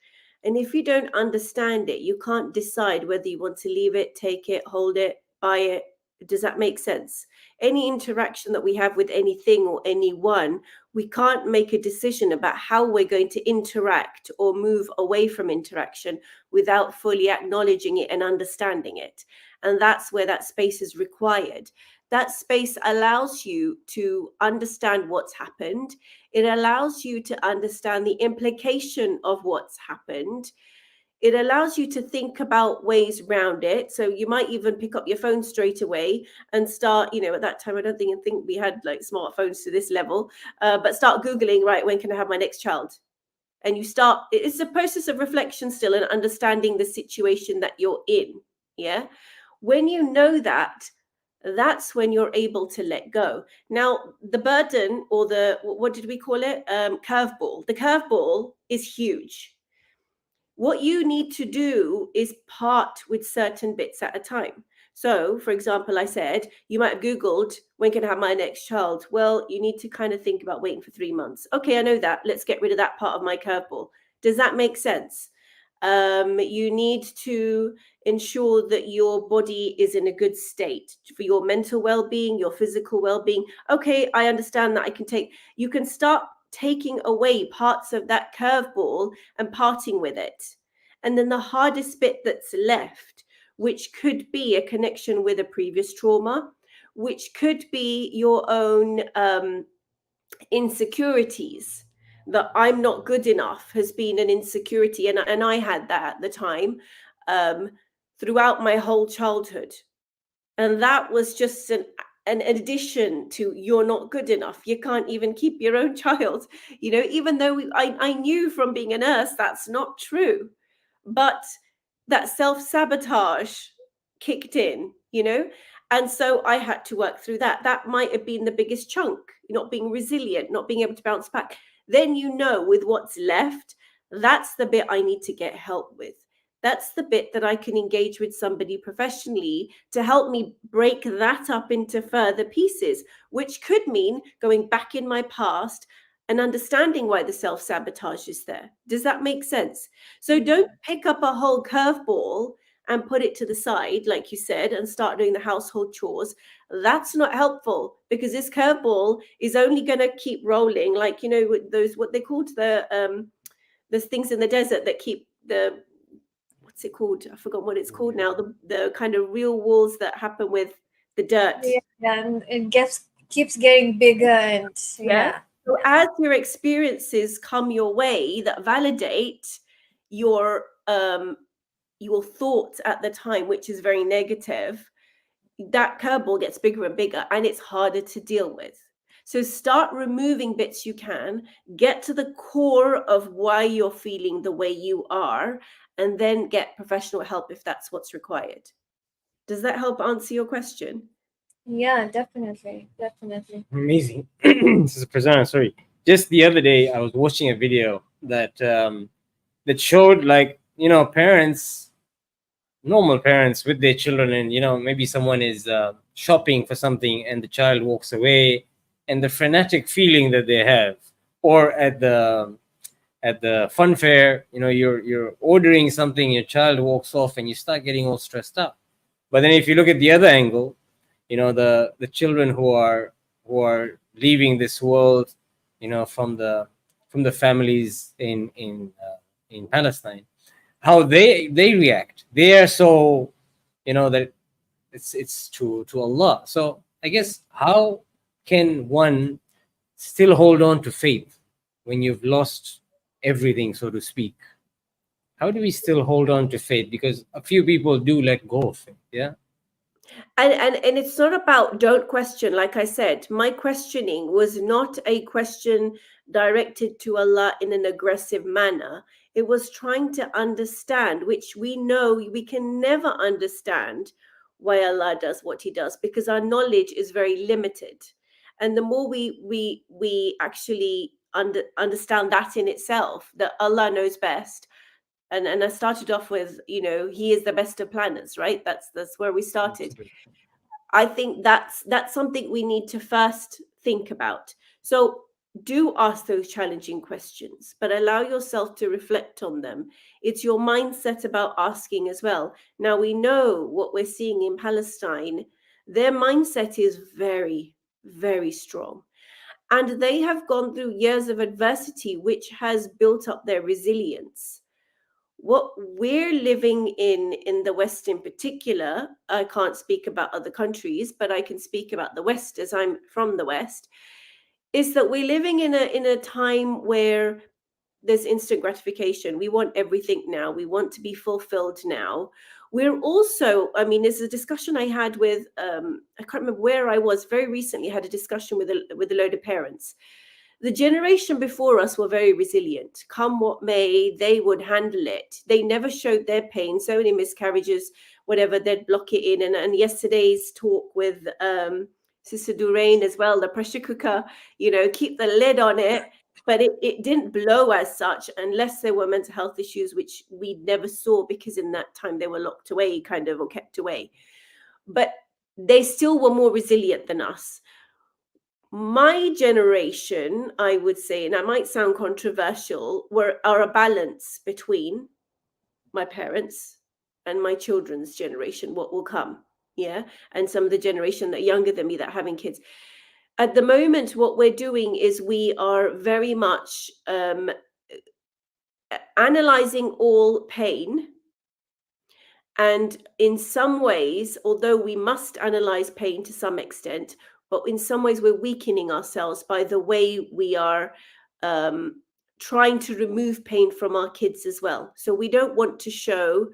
And if you don't understand it, you can't decide whether you want to leave it, take it, hold it, buy it. Does that make sense? Any interaction that we have with anything or anyone, we can't make a decision about how we're going to interact or move away from interaction without fully acknowledging it and understanding it. And that's where that space is required. That space allows you to understand what's happened. It allows you to understand the implication of what's happened. It allows you to think about ways around it. So you might even pick up your phone straight away and start, at that time, I don't think we had like smartphones to this level, but start Googling, right, when can I have my next child? And you start, it's a process of reflection still, and understanding the situation that you're in. Yeah. When you know that, that's when you're able to let go. Now, the burden, or what did we call it? Curveball. The curveball is huge. What you need to do is part with certain bits at a time. So, for example, I said, you might have Googled, when can I have my next child? Well, you need to kind of think about waiting for 3 months. Okay, I know that. Let's get rid of that part of my curveball. Does that make sense? You need to ensure that your body is in a good state for your mental well-being, your physical well-being. Okay, I understand that. You can start taking away parts of that curveball and parting with it. And then the hardest bit that's left, which could be a connection with a previous trauma, which could be your own insecurities. That I'm not good enough has been an insecurity, and I had that at the time, throughout my whole childhood. And that was just an addition to, you're not good enough, you can't even keep your own child, even though I knew from being a nurse that's not true. But that self-sabotage kicked in, and so I had to work through that. That might have been the biggest chunk, not being resilient, not being able to bounce back. Then, with what's left, that's the bit I need to get help with. That's the bit that I can engage with somebody professionally to help me break that up into further pieces, which could mean going back in my past and understanding why the self-sabotage is there. Does that make sense? So don't pick up a whole curveball and put it to the side, like you said, and start doing the household chores. That's not helpful, because this curveball is only going to keep rolling. Like, with those, what they called there's things in the desert that keep the, what's it called? I forgot what it's called now. The kind of real walls that happen with the dirt. Yeah, and it keeps getting bigger, and yeah. So as your experiences come your way that validate your your thoughts at the time, which is very negative, that curveball gets bigger and bigger, and it's harder to deal with. So start removing bits you can, get to the core of why you're feeling the way you are, and then get professional help if that's what's required. Does that help answer your question? Yeah, definitely. Definitely. Amazing. This is Farzana, sorry. Just the other day, I was watching a video that showed, like, parents, normal parents with their children, and maybe someone is shopping for something and the child walks away, and the frenetic feeling that they have. Or at the fun fair, you're ordering something, your child walks off, and you start getting all stressed out. But then if you look at the other angle, the children who are leaving this world, from the families in Palestine, how they react. They are so, that it's to Allah. So I guess, how can one still hold on to faith when you've lost everything, so to speak? How do we still hold on to faith? Because a few people do let go of it. Yeah. And it's not about don't question. Like I said, my questioning was not a question directed to Allah in an aggressive manner. It was trying to understand, which we know we can never understand, why Allah does what he does, because our knowledge is very limited. And the more we actually understand that in itself, that Allah knows best. And I started off with, he is the best of planners, right? That's where we started. I think that's something we need to first think about. So do ask those challenging questions, but allow yourself to reflect on them. It's your mindset about asking as well. Now, we know what we're seeing in Palestine. Their mindset is very, very strong. And they have gone through years of adversity, which has built up their resilience. What we're living in the West in particular, I can't speak about other countries, but I can speak about the West, as I'm from the West, is that we're living in a time where there's instant gratification. We want everything now. We want to be fulfilled now. We're also, there's a discussion I had with, I can't remember where I was, very recently had a discussion with a load of parents. The generation before us were very resilient. Come what may, they would handle it. They never showed their pain. So many miscarriages, whatever, they'd block it in. And yesterday's talk with Sister Durain as well, the pressure cooker, keep the lid on it. But it didn't blow as such, unless there were mental health issues, which we never saw, because in that time they were locked away, kind of, or kept away. But they still were more resilient than us. My generation, I would say, and that might sound controversial, are a balance between my parents and my children's generation, what will come, yeah, and some of the generation that are younger than me that are having kids. At the moment, what we're doing is we are very much analyzing all pain. And in some ways, although we must analyze pain to some extent, but in some ways we're weakening ourselves by the way we are trying to remove pain from our kids as well. So we don't want to show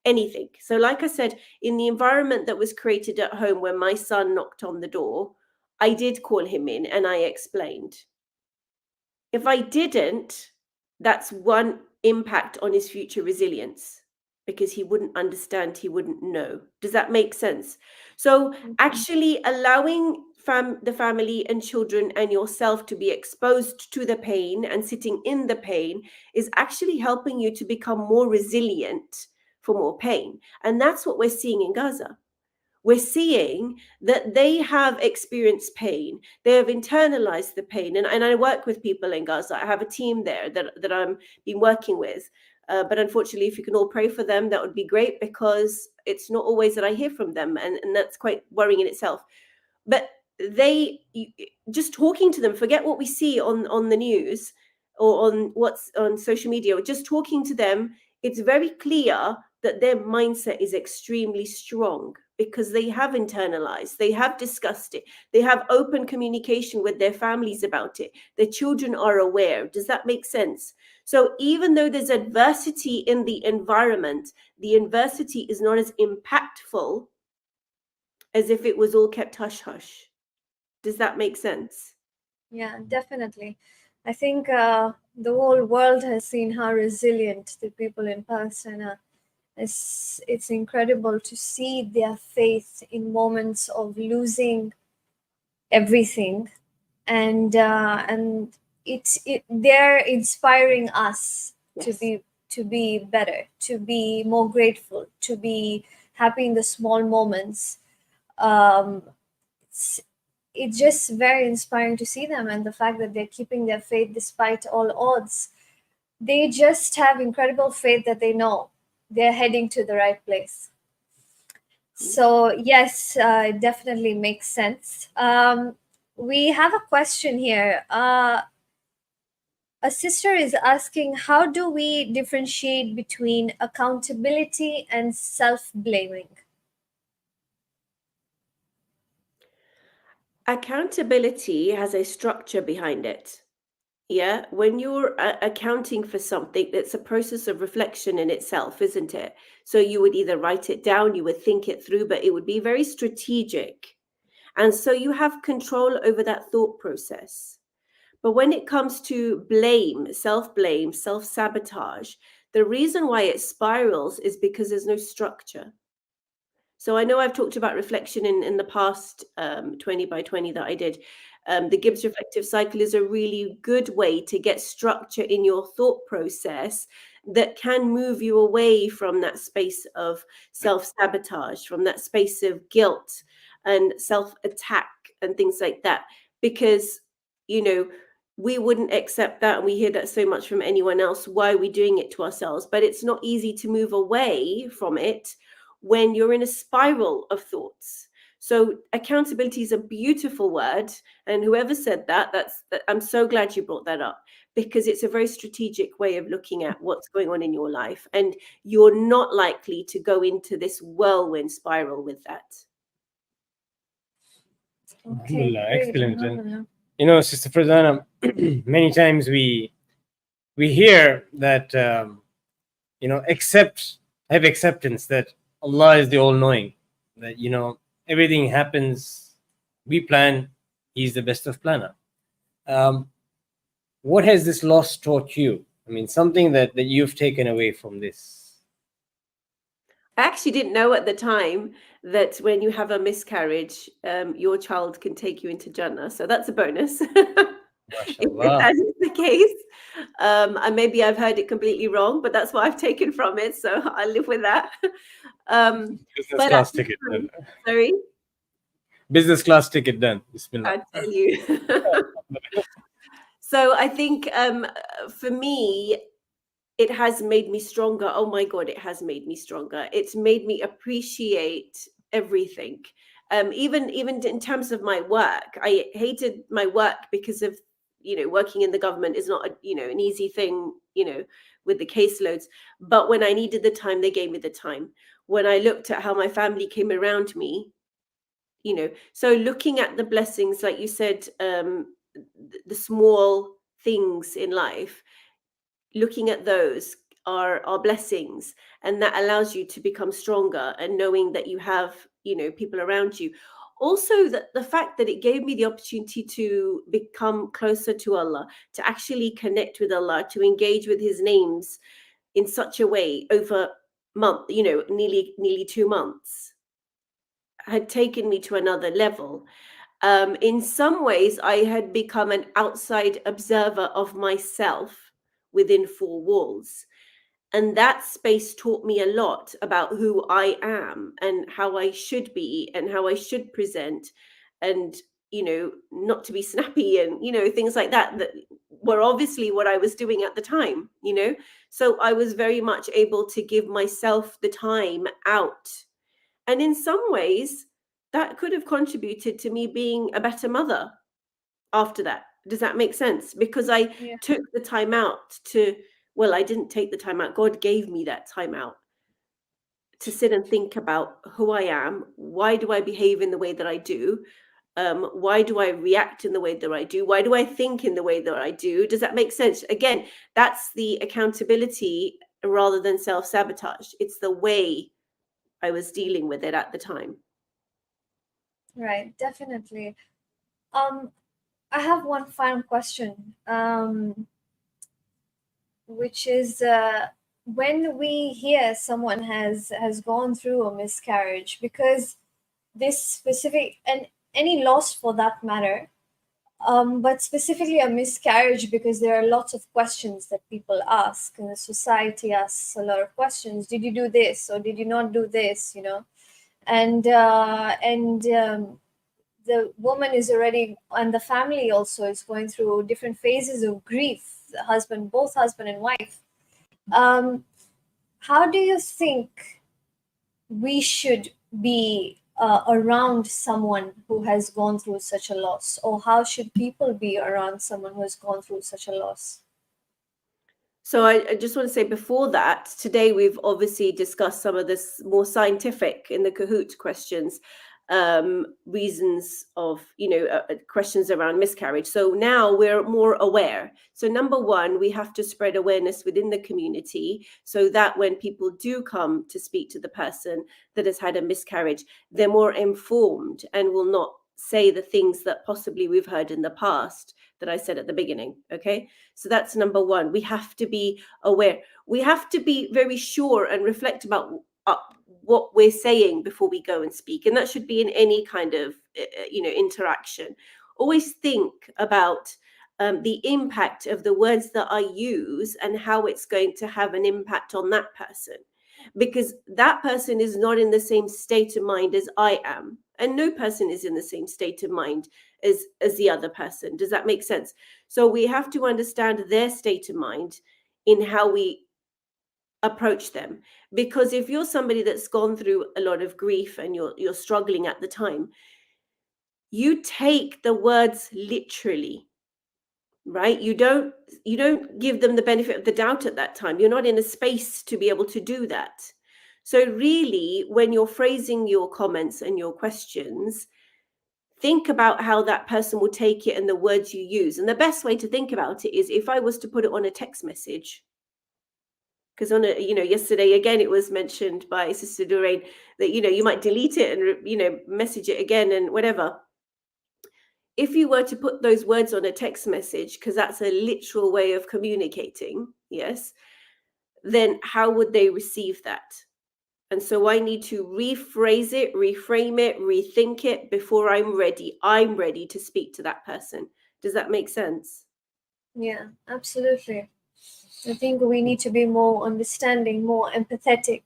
anything. So like I said, in the environment that was created at home when my son knocked on the door, I did call him in and I explained. If I didn't, that's one impact on his future resilience, because he wouldn't understand, he wouldn't know. Does that make sense? So actually allowing the family and children and yourself to be exposed to the pain and sitting in the pain is actually helping you to become more resilient for more pain. And that's what we're seeing in Gaza. We're seeing that they have experienced pain. They have internalized the pain. And I work with people in Gaza. I have a team there that I'm been working with. But unfortunately, if you can all pray for them, that would be great, because it's not always that I hear from them. And that's quite worrying in itself. But just talking to them, forget what we see on the news or on what's on social media, just talking to them, it's very clear that their mindset is extremely strong. because they have internalized, they have discussed it, they have open communication with their families about it, their children are aware. Does that make sense? So even though there's adversity in the environment, the adversity is not as impactful as if it was all kept hush hush. Does that make sense? Yeah, definitely. I think the whole world has seen how resilient the people in Palestine are. It's incredible to see their faith in moments of losing everything, and they're inspiring us Yes. to be better, to be more grateful, to be happy in the small moments. It's just very inspiring to see them, and the fact that they're keeping their faith despite all odds. They just have incredible faith that they know they're heading to the right place. So yes, it definitely makes sense. We have a question here. A sister is asking, how do we differentiate between accountability and self-blaming? Accountability has a structure behind it. Yeah, when you're accounting for something, it's a process of reflection in itself, isn't it? So you would either write it down, you would think it through, but it would be very strategic. And so you have control over that thought process. But when it comes to blame, self-sabotage, the reason why it spirals is because there's no structure. So I know I've talked about reflection in the past 20 by 20 that I did. The Gibbs reflective cycle is a really good way to get structure in your thought process that can move you away from that space of self-sabotage, from that space of guilt and self-attack and things like that. Because, you know, we wouldn't accept that, and we hear that so much from anyone else. Why are we doing it to ourselves? But it's not easy to move away from it when you're in a spiral of thoughts. So accountability is a beautiful word, and whoever said that, I'm so glad you brought that up, because it's a very strategic way of looking at what's going on in your life, and you're not likely to go into this whirlwind spiral with that. Okay, great. Excellent. And Sister Farzana, many times we hear that have acceptance that Allah is the all-knowing, that everything happens, we plan, He's the best of planner. What has this loss taught you? I mean, something that you've taken away from this. I actually didn't know at the time that when you have a miscarriage, your child can take you into Jannah. So that's a bonus. If that is the case. And maybe I've heard it completely wrong, but that's what I've taken from it. So I live with that. Business class ticket. Sorry? Business class ticket done. I tell you. So I think for me, it has made me stronger. Oh my God, it has made me stronger. It's made me appreciate everything. Even in terms of my work, I hated my work because of, working in the government is not, an easy thing, with the caseloads. But when I needed the time, they gave me the time. When I looked at how my family came around me, so looking at the blessings, like you said, the small things in life, looking at those are blessings, and that allows you to become stronger, and knowing that you have people around you. Also, the fact that it gave me the opportunity to become closer to Allah, to actually connect with Allah, to engage with His names in such a way over nearly 2 months, had taken me to another level. In some ways, I had become an outside observer of myself within 4 walls. And that space taught me a lot about who I am and how I should be and how I should present, and, not to be snappy and, things like that were obviously what I was doing at the time, So I was very much able to give myself the time out. And in some ways, that could have contributed to me being a better mother after that. Does that make sense? Because I took the time out I didn't take the time out. God gave me that time out to sit and think about who I am. Why do I behave in the way that I do? Why do I react in the way that I do? Why do I think in the way that I do? Does that make sense? Again, that's the accountability rather than self-sabotage. It's the way I was dealing with it at the time. Right, definitely. I have one final question, which is when we hear someone has gone through a miscarriage, because this specific, and any loss for that matter, but specifically a miscarriage, because there are lots of questions that people ask, and the society asks a lot of questions. Did you do this or did you not do this? You know, and the woman is already, and the family also is going through different phases of grief. The husband, both husband and wife. How do you think we should be around someone who has gone through such a loss, or how should people be around someone who has gone through such a loss? So I just want to say before that, today we've obviously discussed some of this more scientific in the Kahoot questions, reasons of, questions around miscarriage. So now we're more aware. So number one, we have to spread awareness within the community so that when people do come to speak to the person that has had a miscarriage, they're more informed and will not say the things that possibly we've heard in the past that I said at the beginning. Okay. So that's number one. We have to be aware. We have to be very sure and reflect about what we're saying before we go and speak. And that should be in any kind of, interaction. Always think about the impact of the words that I use and how it's going to have an impact on that person. Because that person is not in the same state of mind as I am. And no person is in the same state of mind as the other person. Does that make sense? So we have to understand their state of mind in how we approach them. Because if you're somebody that's gone through a lot of grief and you're struggling at the time, you take the words literally, right? You don't give them the benefit of the doubt at that time. You're not in a space to be able to do that. So really, when you're phrasing your comments and your questions, think about how that person will take it and the words you use. And the best way to think about it is if I was to put it on a text message, because yesterday again it was mentioned by Sister Doreen that you might delete it and message it again and whatever. If you were to put those words on a text message, because that's a literal way of communicating, yes, then how would they receive that? And so I need to rephrase it, reframe it, rethink it before I'm ready. I'm ready to speak to that person. Does that make sense? Yeah, absolutely. I think we need to be more understanding, more empathetic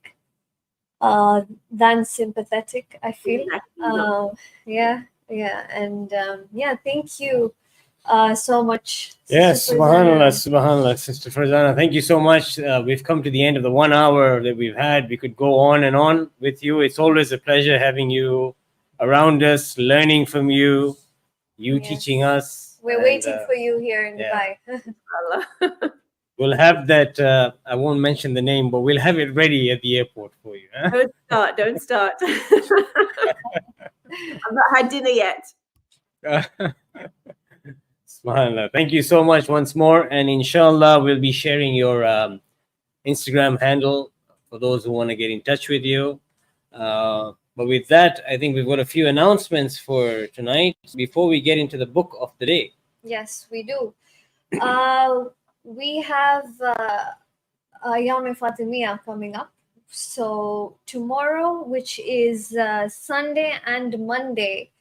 than sympathetic, I feel. Yeah. And thank you so much. Yes, subhanallah, Sister Farzana. Thank you so much. We've come to the end of the 1 hour that we've had. We could go on and on with you. It's always a pleasure having you around us, learning from you, teaching us. We're waiting for you here in Dubai. We'll have that. I won't mention the name, but we'll have it ready at the airport for you. Huh? Don't start. I've not had dinner yet. Subhanallah. Thank you so much once more. And inshallah, we'll be sharing your Instagram handle for those who want to get in touch with you. But with that, I think we've got a few announcements for tonight before we get into the book of the day. Yes, we do. We have Yawm Fatimiyya coming up. So tomorrow, which is Sunday and Monday,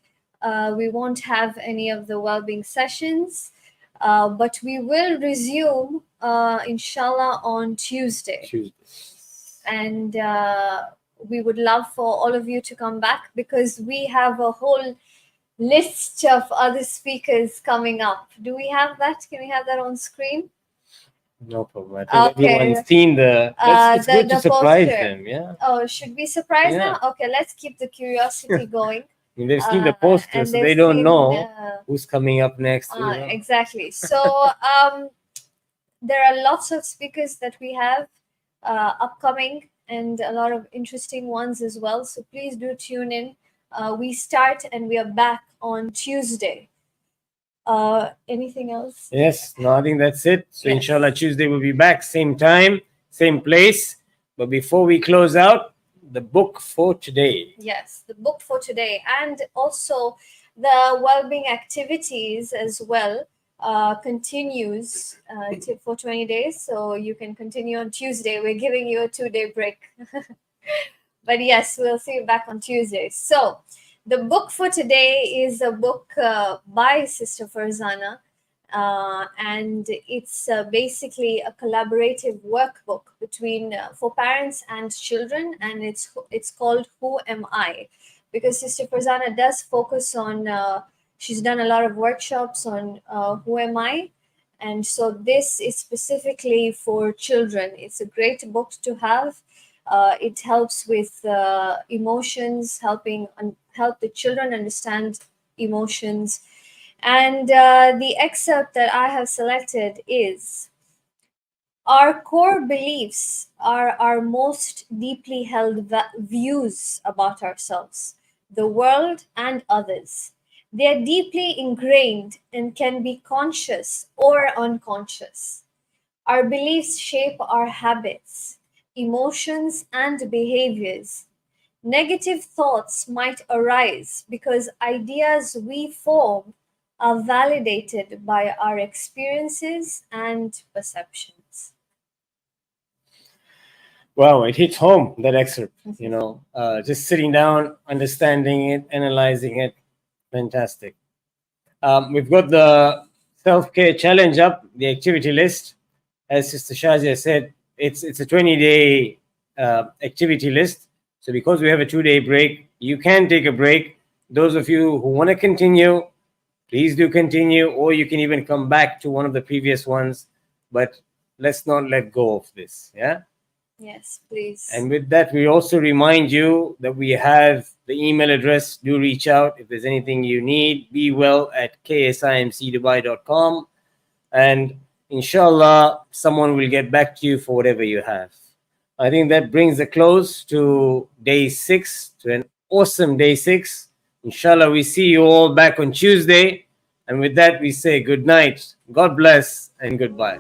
we won't have any of the Wellbeing sessions, but we will resume, inshallah, on Tuesday. And we would love for all of you to come back, because we have a whole list of other speakers coming up. Do we have that? Can we have that on screen? No problem. I think everyone's seen it's good to surprise them. Yeah. Oh, should we surprise them? Okay, let's keep the curiosity going. They've seen the poster, so they don't know who's coming up next. Exactly. So there are lots of speakers that we have upcoming, and a lot of interesting ones as well. So please do tune in. We start and we are back on Tuesday. Anything else? Yes, no, I think that's it. So Yes. inshallah, Tuesday we'll be back, same time, same place. But before we close out, the book for today. Yes, the book for today, and also the well-being activities as well continues for 20 days. So you can continue on Tuesday. We're giving you a 2-day break. But yes, we'll see you back on Tuesday. So the book for today is a book by Sister Farzana. And it's basically a collaborative workbook between for parents and children, and it's called Who Am I? Because Sister Farzana does focus on she's done a lot of workshops on who am I, and so this is specifically for children. It's a great book to have. It helps with emotions, help the children understand emotions. And the excerpt that I have selected is: our core beliefs are our most deeply held views about ourselves, the world, and others. They are deeply ingrained and can be conscious or unconscious. Our beliefs shape our habits, emotions, and behaviors. Negative thoughts might arise because ideas we form are validated by our experiences and perceptions. Wow, it hits home, that excerpt. Just sitting down, understanding it, analyzing it. Fantastic. We've got the self-care challenge up, the activity list. As Sister Shazia said, it's a 20-day activity list. So because we have a 2-day break, you can take a break. Those of you who want to continue, please do continue, or you can even come back to one of the previous ones. But let's not let go of this. Yeah. Yes, please. And with that, we also remind you that we have the email address. Do reach out if there's anything you need. bewell@ksimcdubai.com. And inshallah, someone will get back to you for whatever you have. I think that brings a close to day 6, to an awesome day 6. Inshallah, we see you all back on Tuesday. And with that, we say good night, God bless, and goodbye.